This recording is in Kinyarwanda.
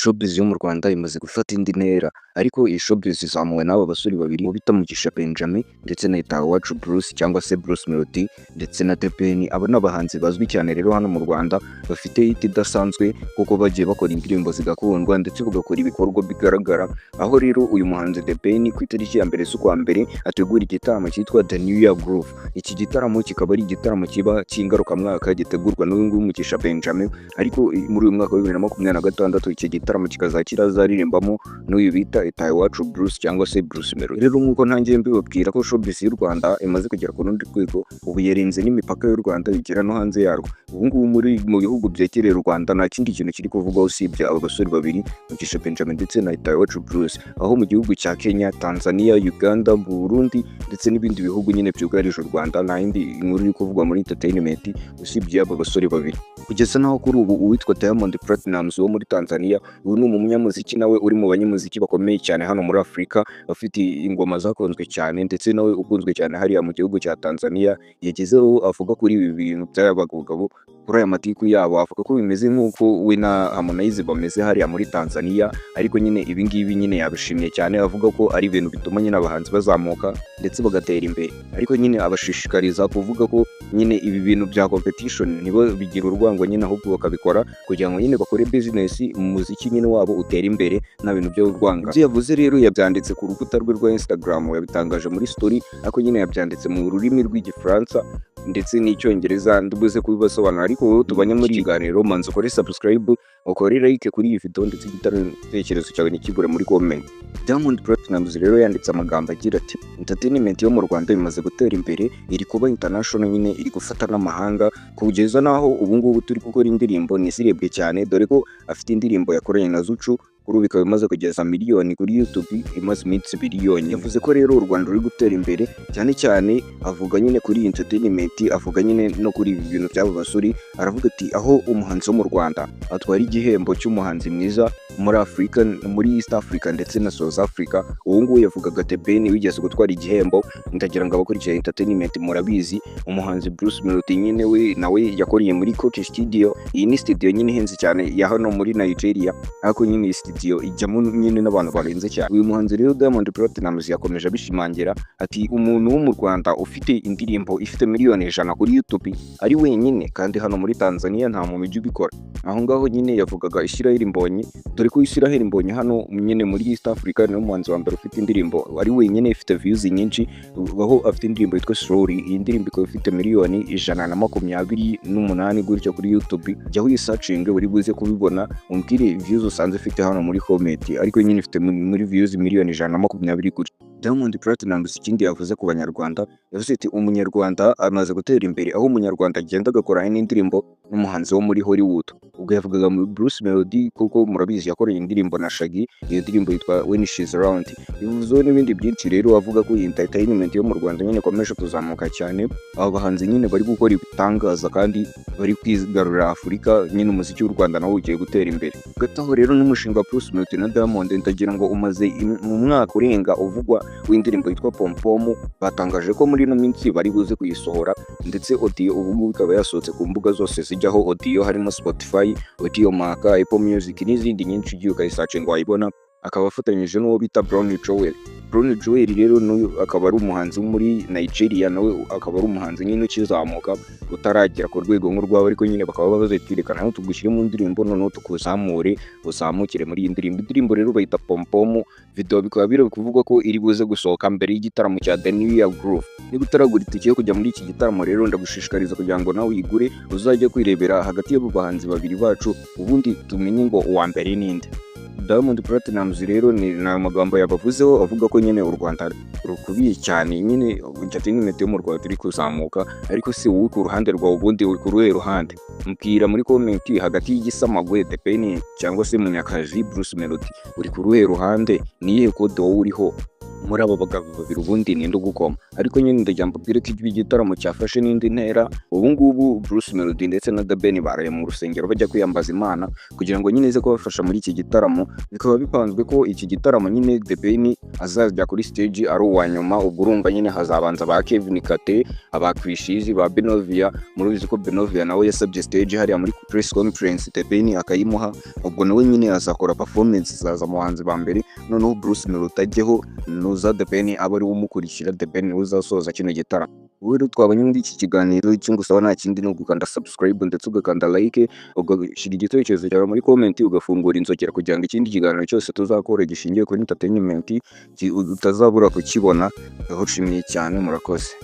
showbiz yo mu Rwanda imaze gufata indi ntera, ariko iyi showbiz izamuwe n'aba basore babiri bita Mugisha Benjamin ndetse na Itawacu Bruce cyangwa se Bruce Melodie ndetse na The Ben. Aba ni abahanzi bazwi cyane rero hano mu Rwanda, bafite hit idasanzwe kuko bagiye bakora indirimbo zigakundwa ndetse bagakora ibikorwa bigaragara. Aho rero uyu muhanzi The Ben ku itariki ya mbere z'ukwa mbere ategura igitaramo cyitwa The New Year Groove. Iki gitaramo kikaba ari igitaramo kiba cy'ingarukamwaka gitegurwa n'uyu nguyu Mugisha Benjamin, ariko muri uyu mwaka wa 2026 iki gitaramo kikazaba kirazaririmbamo n'uyu bita Itawacu Bruce cyangwa se Bruce Melodie. Rero nk'uko ntangiye mbibabwira ko showbiz y'u Rwanda imaze kugera ku rundi rwego, ubu yarenze n'imipaka y'u Rwanda igera no hanze yarwo. Ubu ngubu mu bihugu byegereye u Rwanda nta kindi kintu kiri kuvugwaho usibye aba basore babiri Mugisha Benjamin ndetse na Itawacu Bruce. Aho mu gihugu cya Kenya, Tanzania, Uganda, Burundi ndetse n'ibindi bihugu nyine byugarije u Rwanda nta yindi inkuru iri kuvugwa muri entertainment usibye aba basore babiri. Kugeza naho kuri ubu uwitwa Diamond Platnumz wo muri Tanzania, uyu ni umunyamuziki nawe uri mu banyamuziki bakomeye cyane hano muri Afrika, bafite ingoma zakunzwe cyane ndetse nawe ukunzwe cyane hariya mu gihugu cya Tanzania. Yagezeho avuga kuri ibi bintu by'abagabo kuri aya matiku yabo, avuga ko bimeze nk'uko we na Harmonize bameze hariya muri Tanzania, ariko nyine ibi ngibi nyine yabishimye cyane, avuga ko ari ibintu bituma nyine abahanzi bazamuka ndetse bagatera imbere. Ariko nyine abashishikariza kuvuga ko nyine ibi bintu bya competition nibo bigira urwango nyine, ahubwo bakabikora kugira ngo nyine bakore business mu muziki nyine wabo utera imbere, nta bintu byo urwanga. Ibyo yavuze rero yabyanditse ku rukuta rwe rwa Instagram, yabitangaje muri story, ariko nyine yabyanditse mu rurimi rw'Igifaransa ndetse n'icyongereza, ndubuze kubibasobanura. Ariko wowe tubanye muri kiganiro, manzi ukore subscribe, ukore like kuri iyi video ndetse igitekerezo cyawe nikigure muri comment. Diamond Platnumz rero yanditse amagambo agira ati entertainment yo mu Rwanda imaze gutera imbere, iri kuba international nyine, iri gufata n'amahanga kugeza naho ubu ngubu turi gukora indirimbo nisirebwe cyane, dore ko afite indirimbo yakoranye na Zucu kuri ubu ikaba imaze kugeza miliyoni kuri YouTube, imaze iminsi biliyoni. Yavuze ko rero u Rwanda ruri gutera imbere cyane cyane, avuga nyine kuri entertainment, avuga nyine no kuri ibi bintu by'abo basuri. Aravuga ati aho umuhanzi wo mu Rwanda atwara igihembo cy'umuhanzi mwiza muri Afrika, muri East Africa ndetse na South Africa. Ubu ngubu yavugaga The Ben wigeze gutwara igihembo, ndagira ngo abakurikiye entertainment murabizi. Umuhanzi Bruce Melodie nyine we nawe yakoreye muri Coke Studio. Iyi ni studio nyine ihenze cyane ya hano muri Nigeria, ariko nyine studio ijyamo nyine n'abantu barenze cyane. Uyu muhanzi rero Diamond Platnumz yakomeje abishimangira ati umuntu wo mu Rwanda ufite indirimbo ifite miliyoni 100 kuri YouTube ari wenyine, kandi hano muri Tanzania nta muntu ujya ubikora. Aho ngaho nyine yavugaga Israel Mbonyi, dore ko Israel Mbonyi hano nyine muri East Africa ni umuhanzi wa mbere ufite indirimbo ari wenyine ifite views nyinshi, aho afite indirimbo yitwa Slowly. Iyi ndirimbo ikaba ifite miliyoni 128 gutyo kuri YouTube. Jya wisearching uri buze kubibona, umbwire views usanze ufite hano muri comment, ariko nyine ifite muri views miliyoni 120 gutyo. Diamond Platnumz ikindi yavuze ku banyarwanda, yavuze ati umunyarwanda amaze gutera imbere, aho umunyarwanda agenda agakora n'indirimbo n'umuhanzi wo muri Hollywood. Ubwo yavugaga muri Bruce Melodie kuko murabizi yakoreye indirimbo na Shaggy, iyo ndirimbo yitwa When She's Around. Bivuze n'ibindi byinshi rero, avuga ko entertainment yo mu Rwanda nyine ikomeje kuzamuka cyane. Aba bahanzi nyine bari gukora ibitangaza kandi bari kwigarurira Afurika, nyine umuziki w'u Rwanda nawo ugiye gutera imbere. Gataho rero n'umushinga Bruce Melodie na Diamond ndagira ngo umaze mu mwaka urenga uvugwa w'indirimbo yitwa Pompomu. Batangaje ko muri ino minsi bari buze kuyisohora, ndetse audio ubu ngubu ikaba yasohotse ku mbuga zose zijyaho audio, harimo Spotify, Audio Mac, Apple Music n'izindi nyinshi. Ugiye ukayisearching wayibona. Akaba afatanyije n'uwo bita Brown Joel. Brown Joel rero n'uyu akaba ari umuhanzi muri Nigeria, nawe akaba ari umuhanzi nyine ukizamuka utaragera ku rwego nk'urwawe, ariko nyine bakaba bazitirekana aho tugushyire mu ndirimbo noneho tukuzamure uzamukire muri iyi ndirimbo. Indirimbo rero bayita Pompomu. Video bikaba biri kuvugwa ko iri buze gusohoka mbere y'igitaramo cya The New Year Groove. Niba utaragura itike yo kujya muri iki gitaramo rero ndagushishikariza kugira ngo nawe uyigure, uzajye kwirebera hagati y'abo bahanzi babiri bacu, ubundi tumenye ngo uwa mbere ninde. Diamond Platnumz rero ni amagambo yabavuzeho, avuga ko nyine u Rwanda rukubiye cyane, nyine entertainment yo mu Rwanda iri kuzamuka. Ariko si wowe ku ruhande rwawe, ubundi uri ku ruhe ruhande? Mbwira muri comment hagati y'igisamagwe The Ben cyangwa se Munyakazi Bruce Melodie, uri ku ruhe ruhande? Niye kode wowe uriho? muri abo bagabo babiri ubundi ninde ugukoma. Ariko nyine ndagira mbabwire ko igitaramo cyafashe n'indi ntera. Ubu ngubu Bruce Melodie ndetse na The Ben baraye mu rusengero bajya kwiyambaza Imana kugira ngo nyine ize kubafasha muri iki gitaramo. Bikaba bipanzwe ko iki gitaramo nyine The Ben azajya kuri stage ari uwa nyuma. Ubwo urumva nyine hazabanza ba Kevin Kate, aba Krishizi, ba Benovia. Murubizi ko Benovia nawe yasabye stage hariya muri press conference The Ben akayimuha. Ubwo nawe nyine azakora performance zaza mu bahanzi ba mbere, noneho Bruce Melodie ajyeho nuza The Ben aba ari umukurikira. The Ben uzasoza kino gitaramo. Wowe rero twabonye muri iki kiganiro icyo ngusaba nta kindi ni ugukanda subscribe ndetse ugakanda like, ugashyira igitekerezo cyawe muri comment, ugafungura inzogera kugira ngo ikindi kiganiro cyose tuzakora gishingiye kuri entertainment utazabura kukibona. Ndahushimiye cyane, murakoze.